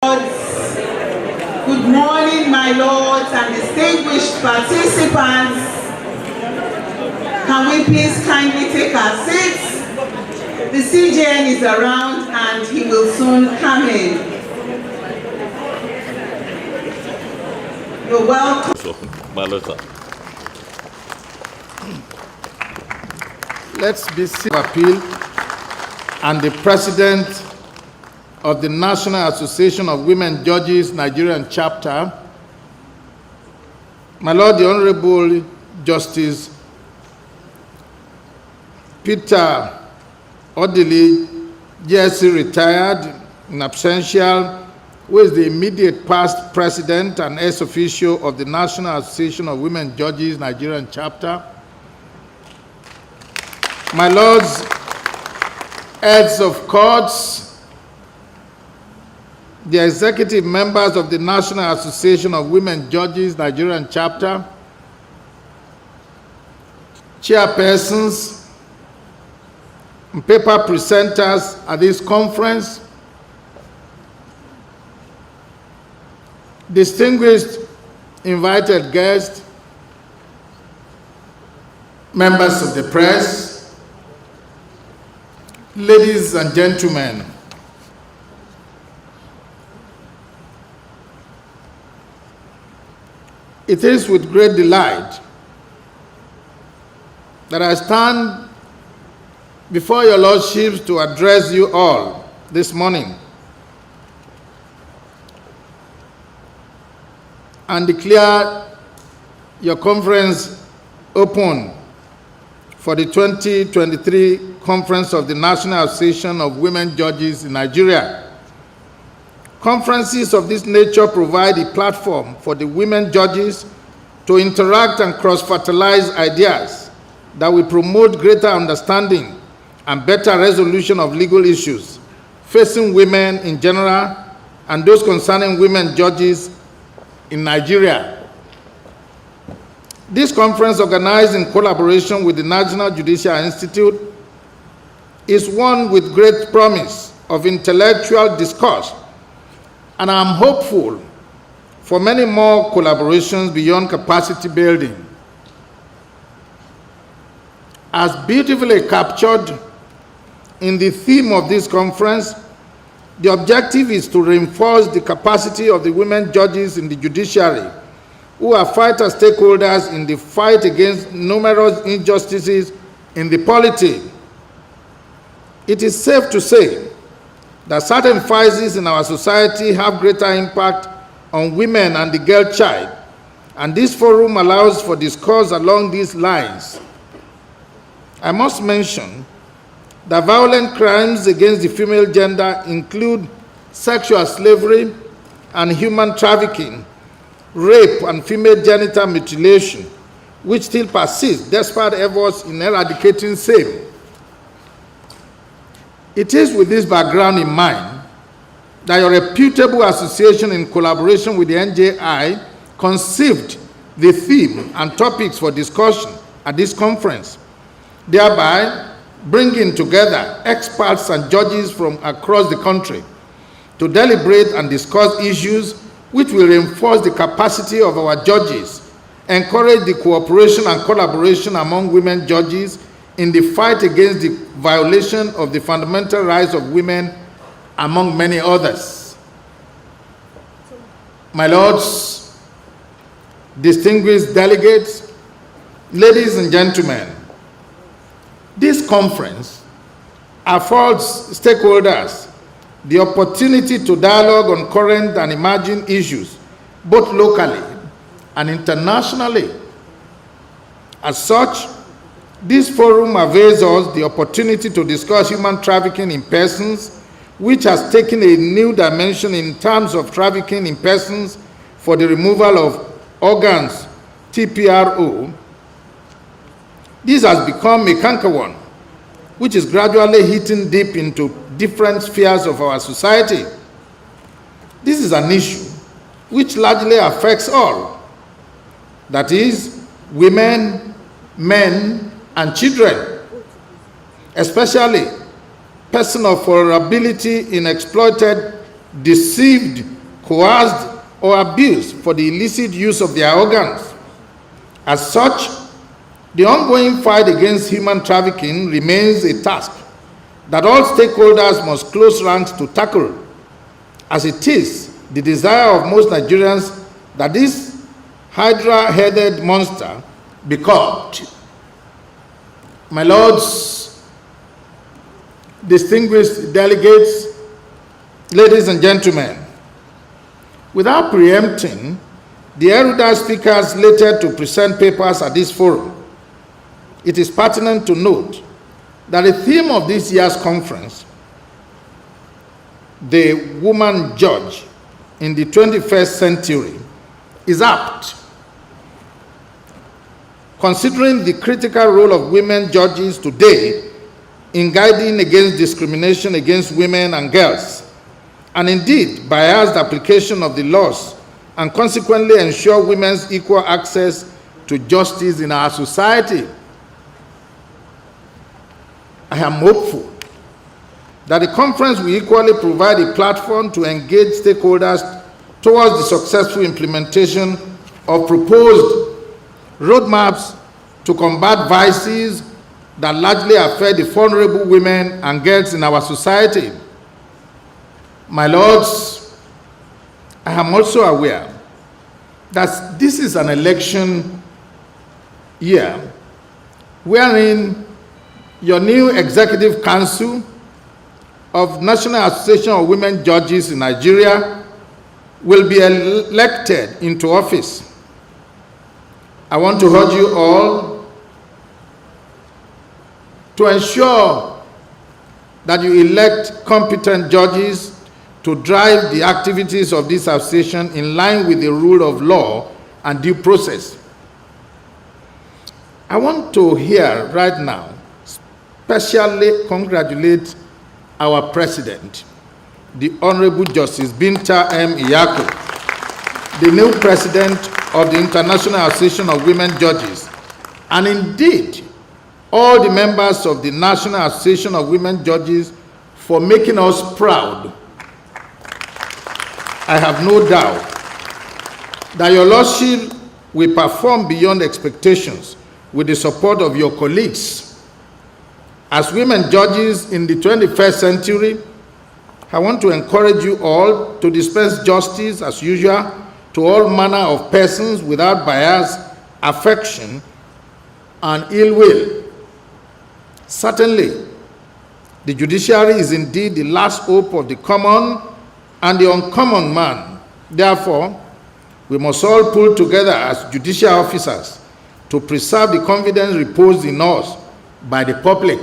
Good morning, my lords and distinguished participants. Can we please kindly take our seats? The CJN is around and he will soon come in. You're welcome. Let's be seated. Appeal and the President of the National Association of Women Judges Nigerian Chapter, my Lord, the Honorable Justice Peter Odili, JSC retired in absentia, who is the immediate past president and ex officio of the National Association of Women Judges Nigerian Chapter, my Lords, heads of courts, the executive members of the National Association of Women Judges Nigerian Chapter, chairpersons, and paper presenters at this conference, distinguished invited guests, members of the press, ladies and gentlemen. It is with great delight that I stand before your lordships to address you all this morning and declare your conference open for the 2023 Conference of the National Association of Women Judges in Nigeria. Conferences of this nature provide a platform for the women judges to interact and cross-fertilize ideas that will promote greater understanding and better resolution of legal issues facing women in general and those concerning women judges in Nigeria. This conference, organized in collaboration with the National Judiciary Institute, is one with great promise of intellectual discourse, and I'm hopeful for many more collaborations beyond capacity building. As beautifully captured in the theme of this conference, the objective is to reinforce the capacity of the women judges in the judiciary, who are vital stakeholders in the fight against numerous injustices in the polity. It is safe to say that certain vices in our society have greater impact on women and the girl child, and this forum allows for discourse along these lines. I must mention that violent crimes against the female gender include sexual slavery and human trafficking, rape and female genital mutilation, which still persist despite efforts in eradicating same. It is with this background in mind that your reputable association, in collaboration with the NJI, conceived the theme and topics for discussion at this conference, thereby bringing together experts and judges from across the country to deliberate and discuss issues which will reinforce the capacity of our judges, encourage the cooperation and collaboration among women judges in the fight against the violation of the fundamental rights of women, among many others. My lords, distinguished delegates, ladies and gentlemen, this conference affords stakeholders the opportunity to dialogue on current and emerging issues, both locally and internationally. As such, this forum avails us the opportunity to discuss human trafficking in persons, which has taken a new dimension in terms of trafficking in persons for the removal of organs, TPRO. This has become a cankerworm, which is gradually hitting deep into different spheres of our society. This is an issue which largely affects all, that is, women, men, and children, especially persons of vulnerability in exploited deceived, coerced, or abused for the illicit use of their organs. As such, the ongoing fight against human trafficking remains a task that all stakeholders must close ranks to tackle, as it is the desire of most Nigerians that this hydra-headed monster be curbed. My lords, distinguished delegates, ladies and gentlemen, without preempting the erudite speakers slated to present papers at this forum, it is pertinent to note that the theme of this year's conference, the woman judge in the 21st century, is apt, considering the critical role of women judges today in guiding against discrimination against women and girls, and indeed biased application of the laws, and consequently ensure women's equal access to justice in our society. I am hopeful that the conference will equally provide a platform to engage stakeholders towards the successful implementation of proposed roadmaps to combat vices that largely affect the vulnerable women and girls in our society. My lords, I am also aware that this is an election year wherein your new Executive Council of National Association of Women Judges in Nigeria will be elected into office. I want to urge you all to ensure that you elect competent judges to drive the activities of this association in line with the rule of law and due process. I want to hear right now especially congratulate our president, the Honorable Justice Binta M. Iyako, the new president of the International Association of Women Judges, and indeed all the members of the National Association of Women Judges for making us proud. I have no doubt that your lordship will perform beyond expectations with the support of your colleagues. As women judges in the 21st century, I want to encourage you all to dispense justice as usual to all manner of persons without bias, affection, and ill will. Certainly, the judiciary is indeed the last hope of the common and the uncommon man. Therefore, we must all pull together as judicial officers to preserve the confidence reposed in us by the public.